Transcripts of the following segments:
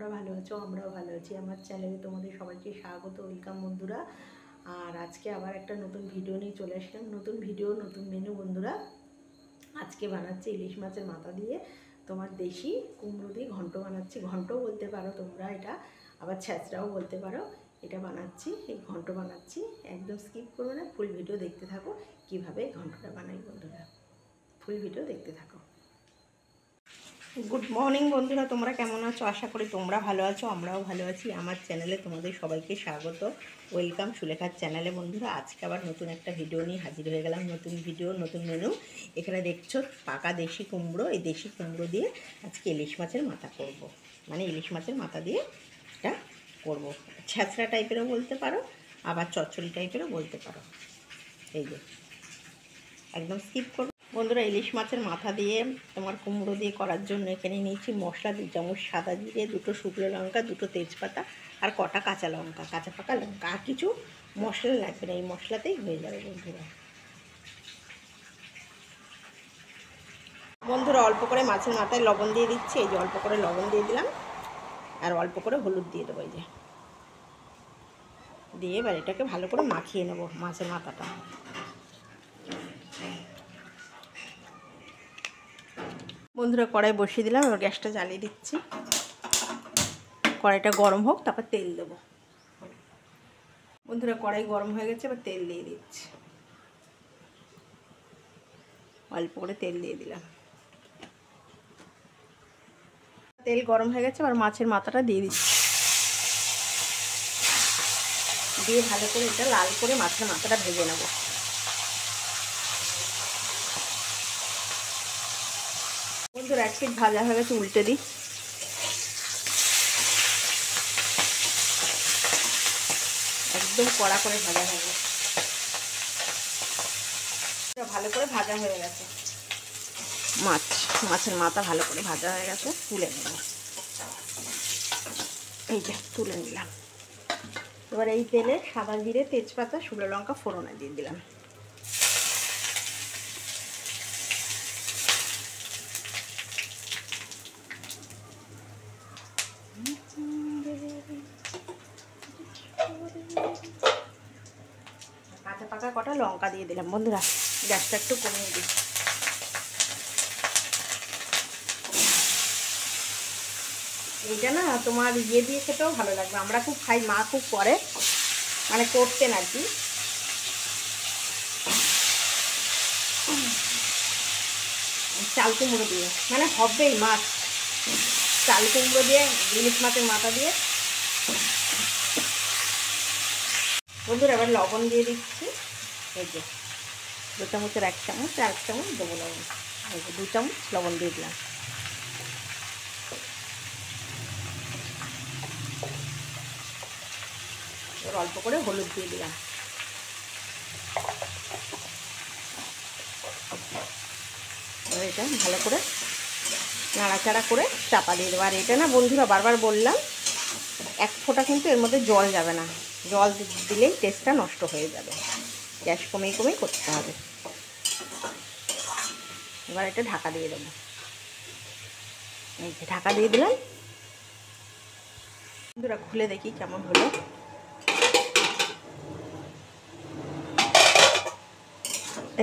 তোমরা ভালো আছো, আমরাও ভালো আছি। আমার চ্যানেলে তোমাদের সবাইকে স্বাগত, ওয়েলকাম বন্ধুরা। আর আজকে আবার একটা নতুন ভিডিও নিয়ে চলে আসলাম। নতুন ভিডিও, নতুন মেনু বন্ধুরা। আজকে বানাচ্ছি ইলিশ মাছের মাথা দিয়ে তোমার দেশি কুমড়ো দিয়ে ঘন্ট বানাচ্ছি। ঘন্টও বলতে পারো তোমরা, এটা আবার ছ্যাঁচড়াও বলতে পারো। এটা বানাচ্ছি, এই ঘন্ট বানাচ্ছি। একদম স্কিপ করবে না, ফুল ভিডিও দেখতে থাকো কীভাবে ঘন্টটা বানাই বন্ধুরা। ফুল ভিডিও দেখতে থাকো। গুড মর্নিং বন্ধুরা, তোমরা কেমন আছো? আশা করি তোমরা ভালো আছো, আমরাও ভালো আছি। আমার চ্যানেলে তোমাদের সবাইকে স্বাগত, ওয়েলকাম সুলেখার চ্যানেলে বন্ধুরা। আজকে আবার নতুন একটা ভিডিও নিয়ে হাজির হয়ে গেলাম। নতুন ভিডিও, নতুন মেনু। এখানে দেখছো পাকা দেশি কুমড়ো। এই দেশি কুমড়ো দিয়ে আজকে ইলিশ মাছের মাথা করব। মানে ইলিশ মাছের মাথা দিয়ে এটা করব। ছ্যাঁচড়া টাইপেরও বলতে পারো, আবার চচ্চড়ি টাইপেরও বলতে পারো। এই যে একদম স্কিপ করো বন্ধুরা। ইলিশ মাছের মাথা দিয়ে তোমার কুমড়ো দিয়ে করার জন্য এখানে নিয়েছি মশলা 2 চামচ সাদা জিরে, 2টো শুকনো লঙ্কা, 2টো তেজপাতা আর কটা কাঁচা লঙ্কা, কাঁচা পাকা লঙ্কা। আর কিছু মশলা লাগবে না, এই মশলাতেই হয়ে যাবে বন্ধুরা। বন্ধুরা অল্প করে মাছের মাথায় লবণ দিয়ে দিচ্ছি। এই যে অল্প করে লবণ দিয়ে দিলাম, আর অল্প করে হলুদ দিয়ে দেবো। এই যে দিয়ে এবার এটাকে ভালো করে মাখিয়ে নেব মাছের মাথাটা। বন্ধুরা কড়াই বসিয়ে দিলাম, এবার গ্যাসটা জ্বালিয়ে দিচ্ছি। কড়াইটা গরম হোক, তারপর তেল দেবো বন্ধুরা। কড়াই গরম হয়ে গেছে, এবার তেল দিয়ে দিচ্ছি। অল্প করে তেল দিয়ে দিলাম। তেল গরম হয়ে গেছে, এবার মাছের মাথাটা দিয়ে দিচ্ছি। দিয়ে ভালো করে এটা লাল করে মাছের মাথাটা ভেজে নেব বন্ধুরা। এক পিঠ ভাজা হয়ে গেছে, উল্টে দিই। একদম কড়া করে ভাজা হয়ে গেছে, ভালো করে ভাজা হয়ে গেছে। মাছের মাথা ভালো করে ভাজা হয়ে গেছে, তুলে নেব। এই যে তুলে নিলাম। এবার এই তেলে সাদা জিরে, তেজপাতা, শুকনো লঙ্কা ফোড়নে দিয়ে দিলাম। কাঁচা পাকা কটা লঙ্কা দিয়ে দিলাম বন্ধুরা। গ্যাসটা একটু কমিয়ে দিই। এইটা না তোমার ইয়ে দিয়ে খেতেও ভালো লাগবে। আমরা খুব খাই, মা খুব করে, মানে করতেন আর কি। চাল কুমড়ো দিয়ে মানে হবেই মাছ। চাল কুমড়ো দিয়ে ইলিশ মাছের মাথা দিয়ে বন্ধুরা। এবার লবণ দিয়ে দিচ্ছি। এই যে 2 চামচের 1 চামচ, 1 চামচ দেবো লবণ। এই যে 2 চামচ লবণ দিয়ে দিলাম। এবার অল্প করে হলুদ দিয়ে দিলাম। এবার এটা ভালো করে নাড়াচাড়া করে চাপা দিয়ে দেবো। আর এটা না বন্ধুরা, বারবার বললাম, এক ফোঁটা কিন্তু এর মধ্যে জল যাবে না। জল দিলেই টেস্টটা নষ্ট হয়ে যাবে। গ্যাস কমিয়ে কমিয়ে করতে হবে। এবার এটা ঢাকা দিয়ে দেবো। এই যে ঢাকা দিয়ে দিলাম বন্ধুরা। খুলে দেখি কেমন হলো।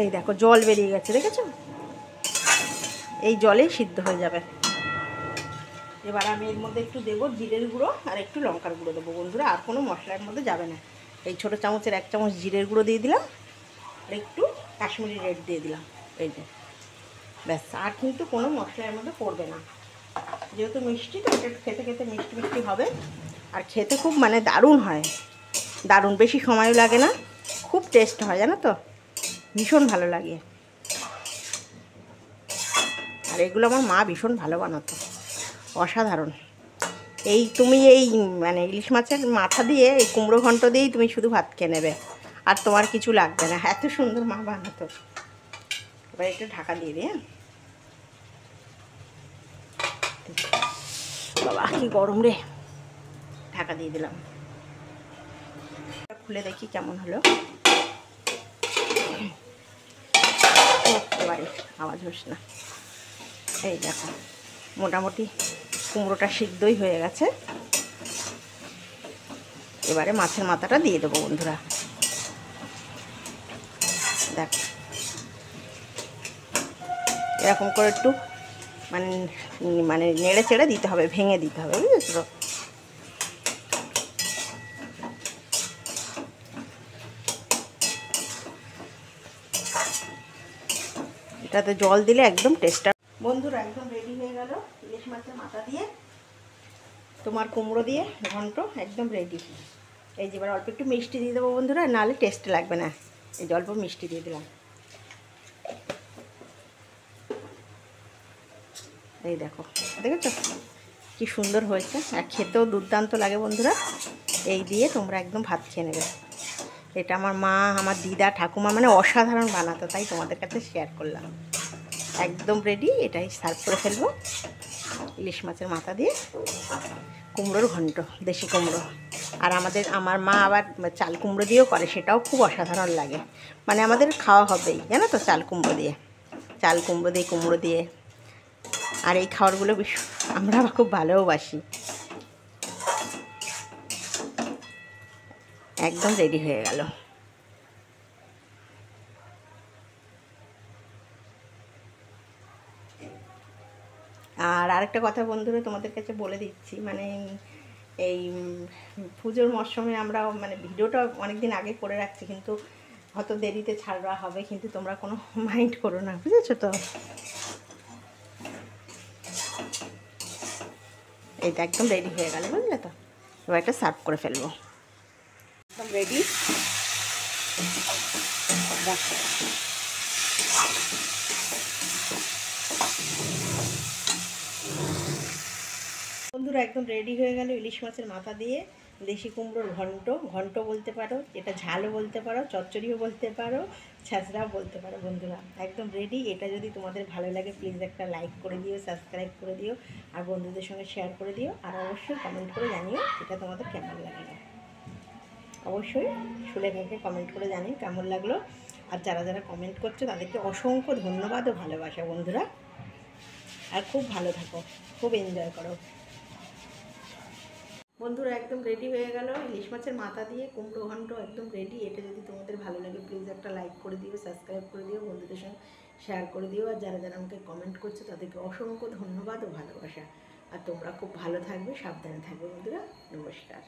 এই দেখো জল বেরিয়ে গেছে, দেখেছো? এই জলেই সিদ্ধ হয়ে যাবে। এবার আমি এর মধ্যে একটু দেবো জিরের গুঁড়ো আর একটু লঙ্কার গুঁড়ো দেবো বন্ধুরা। আর কোনো মশলার মধ্যে যাবে না। এই ছোটো চামচের 1 চামচ জিরের গুঁড়ো দিয়ে দিলাম, আর একটু কাশ্মীরি রেড দিয়ে দিলাম। এই যে ব্যাস। আর কিন্তু কোনো মশলার মধ্যে পড়বে না, যেহেতু মিষ্টি তো এটা খেতে খেতে মিষ্টি মিষ্টি হবে। আর খেতে খুব মানে দারুণ হয়, দারুণ। বেশি সময়ও লাগে না, খুব টেস্ট হয় জানো তো, ভীষণ ভালো লাগে। আর এগুলো আমার মা ভীষণ ভালো বানাতো, অসাধারণ। তুমি এই মানে ইলিশ মাছের মাথা দিয়ে এই কুমড়ো ঘন্ট দিয়েই তুমি শুধু ভাত খেয়ে নেবে, আর তোমার কিছু লাগবে না। এত সুন্দর মা বানাতো। এবার একটু ঢাকা দিয়ে দিই। বাবা কি গরম রে। ঢাকা দিয়ে দিলাম। খুলে দেখি কেমন হলো। এবারে আওয়াজ হচ্ছে না। এই দেখো মোটামুটি কুমড়োটা সিদ্ধই হয়ে গেছে। এবারে মাছের মাথাটা দিয়ে দেবো বন্ধুরা। দেখ এরকম করে একটু মানে মানে নেড়ে চেড়ে দিতে হবে, ভেঙে দিতে হবে, বুঝেছো তো? এটাতে জল দিলে একদম টেস্টটা। বন্ধুরা একদম রেডি হয়ে গেল ইলিশ মাছের মাথা দিয়ে তোমার কুমড়ো দিয়ে ঘন্ট, একদম রেডি। এই যে এবার অল্প একটু মিষ্টি দিয়ে দেবো বন্ধুরা, নাহলে টেস্ট লাগবে না। এই যে অল্প মিষ্টি দিয়ে দিলাম। এই দেখো, দেখেছো কি সুন্দর হয়েছে, আর খেতেও দুর্দান্ত লাগে বন্ধুরা। এই দিয়ে তোমরা একদম ভাত খেয়ে নেবে। এটা আমার মা, আমার দিদা, ঠাকুমা মানে অসাধারণ বানাতো, তাই তোমাদের কাছে শেয়ার করলাম। একদম রেডি, এটাই সার্ভ করে ফেলবো। ইলিশ মাছের মাথা দিয়ে কুমড়োর ঘন্ট, দেশি কুমড়ো। আর আমার মা আবার চাল কুমড়ো দিয়েও করে, সেটাও খুব অসাধারণ লাগে। মানে আমাদের খাওয়া হবেই, জানো তো, চাল কুমড়ো দিয়ে, চাল কুমড়ো দিয়ে, কুমড়ো দিয়ে। আর এই খাবারগুলো আমরা খুব ভালোবাসি। একদম রেডি হয়ে গেল। আর আরেকটা কথা বন্ধুরা তোমাদের কাছে বলে দিচ্ছি, মানে এই পুজোর মরশুমে আমরা মানে ভিডিওটা অনেক দিন আগে করে রাখছি, কিন্তু হয়তো দেরিতে ছাড়া হবে, কিন্তু তোমরা কোনো মাইন্ড করো না, বুঝেছো তো? এইটা একদম রেডি হয়ে গেল, বুঝলে তো? এবার একটা সার্ভ করে ফেলবো। একদম রেডি। বন্ধুরা একদম রেডি হয়ে গেল ইলিশ মাছের মাথা দিয়ে দেশি কুমড়োর ঘন্ট। ঘন্ট বলতে পারো, এটা ঝালও বলতে পারো, চচ্চড়িও বলতে পারো, ছ্যাঁচড়াও বলতে পারো বন্ধুরা। একদম রেডি। এটা যদি তোমাদের ভালো লাগে প্লিজ একটা লাইক করে দিও, সাবস্ক্রাইব করে দিও, আর বন্ধুদের সঙ্গে শেয়ার করে দিও। আর অবশ্যই কমেন্ট করে জানিও এটা তোমাদের কেমন লাগলো। অবশ্যই সুলেখাকে কমেন্ট করে জানিও কেমন লাগলো। আর যারা যারা কমেন্ট করছো তাদেরকে অসংখ্য ধন্যবাদ ও ভালোবাসা বন্ধুরা। আর খুব ভালো থাকো, খুব এনজয় করো বন্ধুরা। একদম রেডি হয়ে গেল ইলিশ মাছের মাথা দিয়ে কুমড়ো ঘন্ট, একদম রেডি। এটা যদি তোমাদের ভালো লাগে প্লিজ একটা লাইক করে দিও, সাবস্ক্রাইব করে দিও, বন্ধুদের সঙ্গে শেয়ার করে দিও। আর যারা যারা আমাকে কমেন্ট করছো তাদেরকে অসংখ্য ধন্যবাদ ও ভালোবাসা। আর তোমরা খুব ভালো থাকবে, সাবধানে থাকবে বন্ধুরা। নমস্কার।